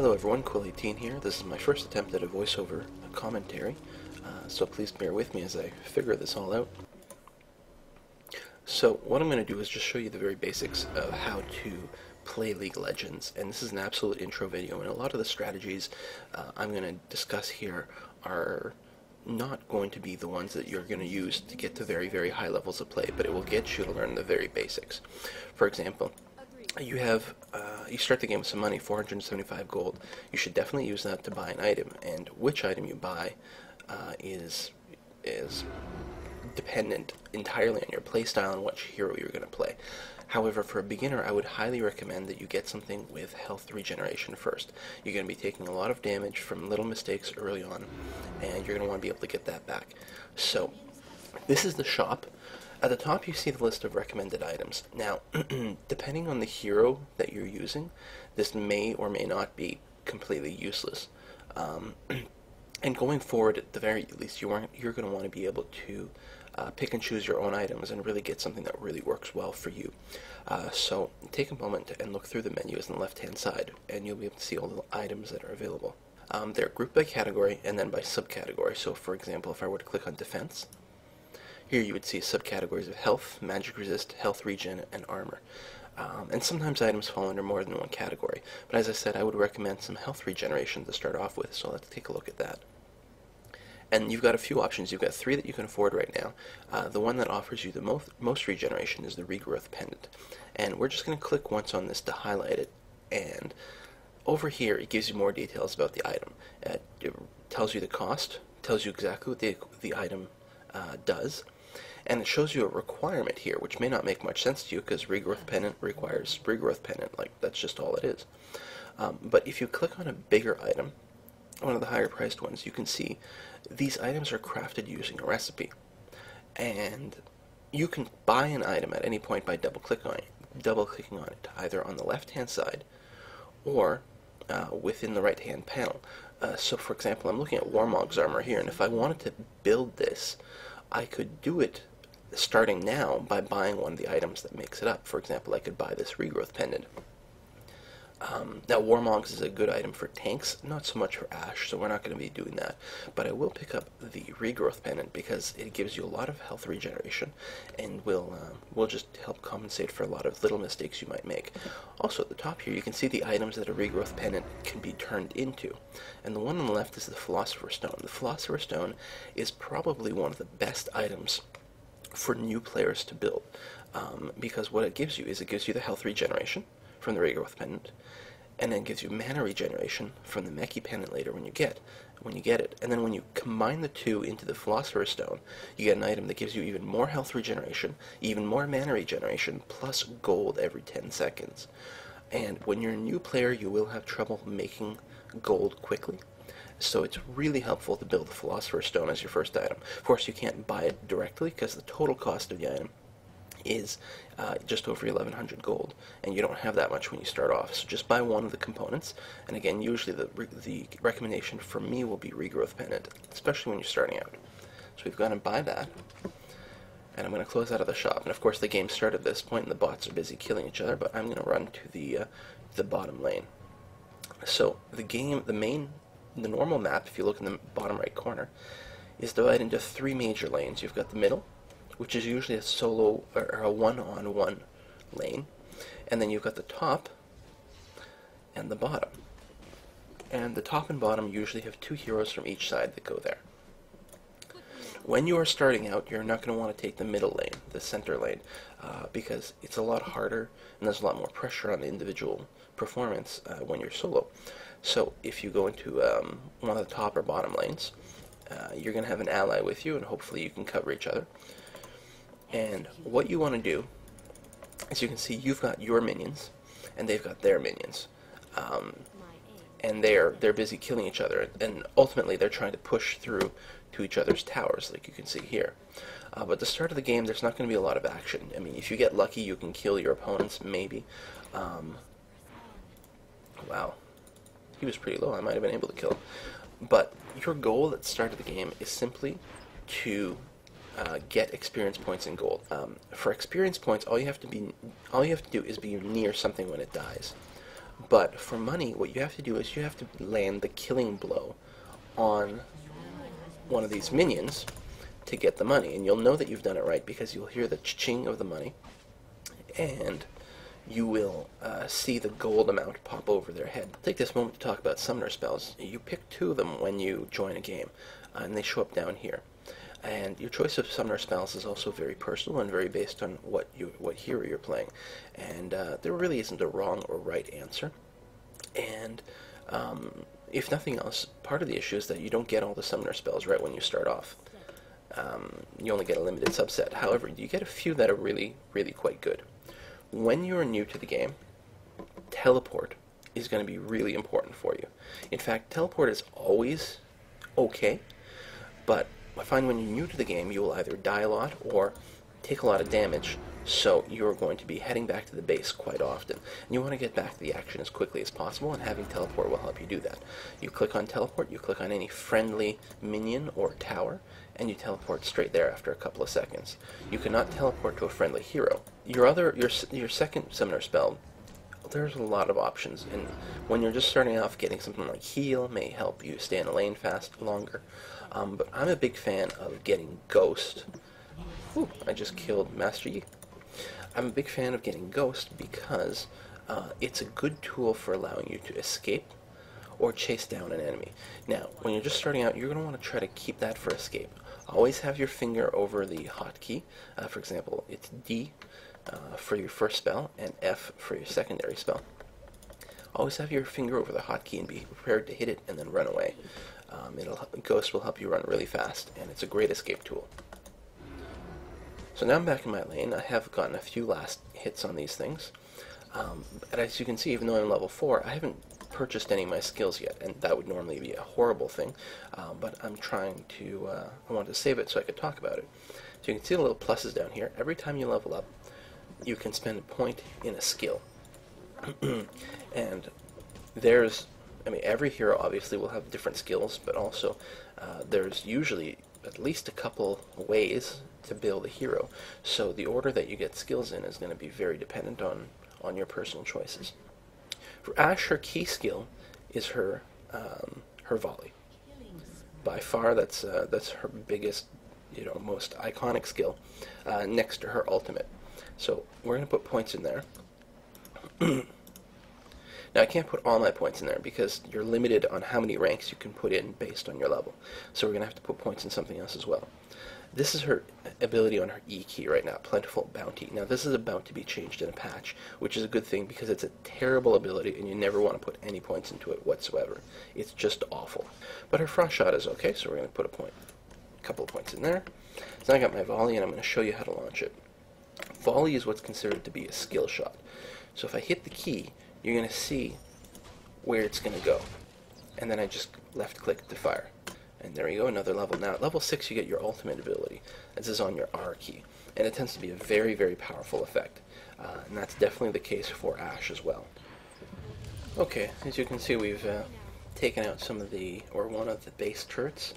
Hello everyone, Quill18 here. This is my first attempt at a voiceover commentary, so please bear with me as I figure this all out. So what I'm going to do is just show you the very basics of how to play League of Legends, and this is an absolute intro video, and a lot of the strategies I'm going to discuss here are not going to be the ones that you're going to use to get to very, very high levels of play, but it will get you to learn the very basics. For example, you start the game with some money, 475 gold. You should definitely use that to buy an item, and which item you buy is dependent entirely on your playstyle and which hero you're going to play. However, for a beginner, I would highly recommend that you get something with health regeneration first. You're going to be taking a lot of damage from little mistakes early on, and you're going to want to be able to get that back. So, this is the shop. At the top you see the list of recommended items. Now, depending on the hero that you're using, this may or may not be completely useless. And going forward, at the very least, you're going to want to be able to pick and choose your own items and really get something that really works well for you. So take a moment and look through the menus on the left-hand side, and you'll be able to see all the items that are available. They're grouped by category and then by subcategory. So, for example, if I were to click on defense, here you would see subcategories of health, magic resist, health regen, and armor. And sometimes items fall under more than one category. But as I said, I would recommend some health regeneration to start off with, so let's take a look at that. And you've got a few options. You've got 3 that you can afford right now. The one that offers you the most regeneration is the Regrowth Pendant. And we're just going to click once on this to highlight it. And over here, it gives you more details about the item. It tells you the cost, tells you exactly what the item does. And it shows you a requirement here, which may not make much sense to you because Regrowth Pendant requires Regrowth Pendant, like that's just all it is. But if you click on a bigger item, one of the higher priced ones, you can see these items are crafted using a recipe. And you can buy an item at any point by double-clicking on it, either on the left-hand side or within the right-hand panel. So for example, I'm looking at Warmog's armor here, and if I wanted to build this, I could do it starting now by buying one of the items that makes it up. For example, I could buy this Regrowth Pendant. Now, Warmog's is a good item for tanks, not so much for Ashe, so we're not going to be doing that. But I will pick up the Regrowth Pendant because it gives you a lot of health regeneration and will just help compensate for a lot of little mistakes you might make. Also, at the top here, you can see the items that a Regrowth Pendant can be turned into. And the one on the left is the Philosopher's Stone. The Philosopher's Stone is probably one of the best items for new players to build because what it gives you is it gives you the health regeneration from the Regrowth Pendant, and then gives you mana regeneration from the Meki Pendant later when you get it. And then when you combine the two into the Philosopher's Stone, you get an item that gives you even more health regeneration, even more mana regeneration, plus gold every 10 seconds. And when you're a new player, you will have trouble making gold quickly. So it's really helpful to build the Philosopher's Stone as your first item. Of course, you can't buy it directly because the total cost of the item is just over 1100 gold, and you don't have that much when you start off. So just buy one of the components, and again, usually the recommendation for me will be Regrowth Pendant, especially when you're starting out. So we've got to buy that, and I'm going to close out of the shop. And of course, the game started at this point, and the bots are busy killing each other, but I'm going to run to the bottom lane. So the normal map, if you look in the bottom right corner, is divided into 3 major lanes. You've got the middle, which is usually a solo or a one-on-one lane, and then you've got the top and the bottom. And the top and bottom usually have 2 heroes from each side that go there. When you are starting out, you're not going to want to take the middle lane, the center lane, because it's a lot harder and there's a lot more pressure on the individual performance when you're solo. So if you go into one of the top or bottom lanes, you're going to have an ally with you, and hopefully you can cover each other. And what you want to do, as you can see, you've got your minions, and they've got their minions, and they're busy killing each other, and ultimately they're trying to push through to each other's towers, like you can see here. But at the start of the game, there's not going to be a lot of action. I mean, if you get lucky, you can kill your opponents, maybe. Wow, he was pretty low. I might have been able to kill him. But your goal at the start of the game is simply to get experience points and gold. For experience points, all you have to do is be near something when it dies. But for money, what you have to do is you have to land the killing blow on one of these minions to get the money. And you'll know that you've done it right because you'll hear the cha-ching of the money, and you will see the gold amount pop over their head. I'll take this moment to talk about summoner spells. You pick 2 of them when you join a game, and they show up down here. And your choice of summoner spells is also very personal and very based on what hero you're playing. And there really isn't a wrong or right answer. And if nothing else, part of the issue is that you don't get all the summoner spells right when you start off. You only get a limited subset. However, you get a few that are really, really quite good. When you're new to the game, teleport is going to be really important for you. In fact, teleport is always okay, but I find when you're new to the game, you will either die a lot or take a lot of damage, so you're going to be heading back to the base quite often. And you want to get back to the action as quickly as possible, and having teleport will help you do that. You click on teleport, you click on any friendly minion or tower, and you teleport straight there after a couple of seconds. You cannot teleport to a friendly hero. Your second summoner spell, there's a lot of options, and when you're just starting off, getting something like heal may help you stay in a lane longer. But I'm a big fan of getting Ghost. Ooh, I just killed Master Yi. I'm a big fan of getting Ghost because it's a good tool for allowing you to escape or chase down an enemy. Now, when you're just starting out, you're going to want to try to keep that for escape. Always have your finger over the hotkey. For example, it's D for your first spell and F for your secondary spell. Always have your finger over the hotkey and be prepared to hit it and then run away. Ghost will help you run really fast, and it's a great escape tool. So now I'm back in my lane. I have gotten a few last hits on these things. And as you can see, even though I'm level 4, I haven't purchased any of my skills yet, and that would normally be a horrible thing, but I'm trying to, I wanted to save it so I could talk about it. So you can see the little pluses down here. Every time you level up, you can spend a point in a skill. And there's, I mean, every hero obviously will have different skills, but also there's usually at least a couple ways to build a hero. So the order that you get skills in is going to be very dependent on your personal choices. For Ashe, her key skill is her volley. By far, that's her biggest, most iconic skill, next to her ultimate. So we're going to put points in there. Now, I can't put all my points in there because you're limited on how many ranks you can put in based on your level. So we're going to have to put points in something else as well. This is her ability on her E key right now, Plentiful Bounty. Now, this is about to be changed in a patch, which is a good thing because it's a terrible ability and you never want to put any points into it whatsoever. It's just awful. But her Frost Shot is okay, so we're going to put a couple of points in there. So now I got my volley, and I'm going to show you how to launch it. Volley is what's considered to be a skill shot. So if I hit the key, you're going to see where it's going to go. And then I just left-click to fire. And there you go, another level. Now, at level 6, you get your ultimate ability. This is on your R key. And it tends to be a very, very powerful effect. And that's definitely the case for Ashe as well. Okay, as you can see, we've taken out one of the base turrets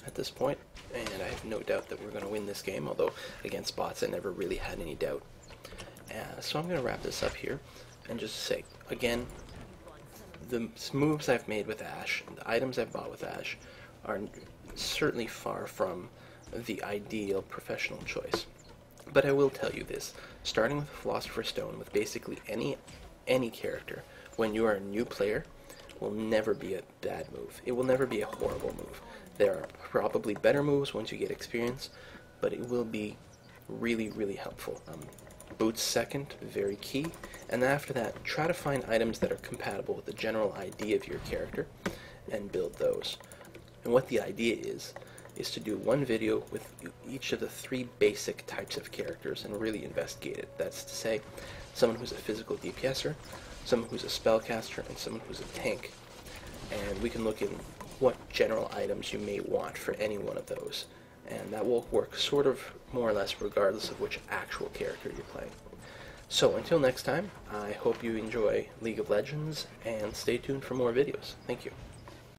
at this point. And I have no doubt that we're going to win this game, although against bots I never really had any doubt. So I'm going to wrap this up here and just say, again, the moves I've made with Ashe, the items I've bought with Ashe, are certainly far from the ideal professional choice. But I will tell you this, starting with Philosopher's Stone with basically any character, when you are a new player, will never be a bad move. It will never be a horrible move. There are probably better moves once you get experience, but it will be really, really helpful. Boots second, very key, and then after that, try to find items that are compatible with the general idea of your character, and build those. And what the idea is to do one video with each of the 3 basic types of characters and really investigate it. That's to say, someone who's a physical DPSer, someone who's a spellcaster, and someone who's a tank. And we can look in what general items you may want for any one of those. And that will work sort of more or less regardless of which actual character you're playing. So until next time, I hope you enjoy League of Legends and stay tuned for more videos. Thank you.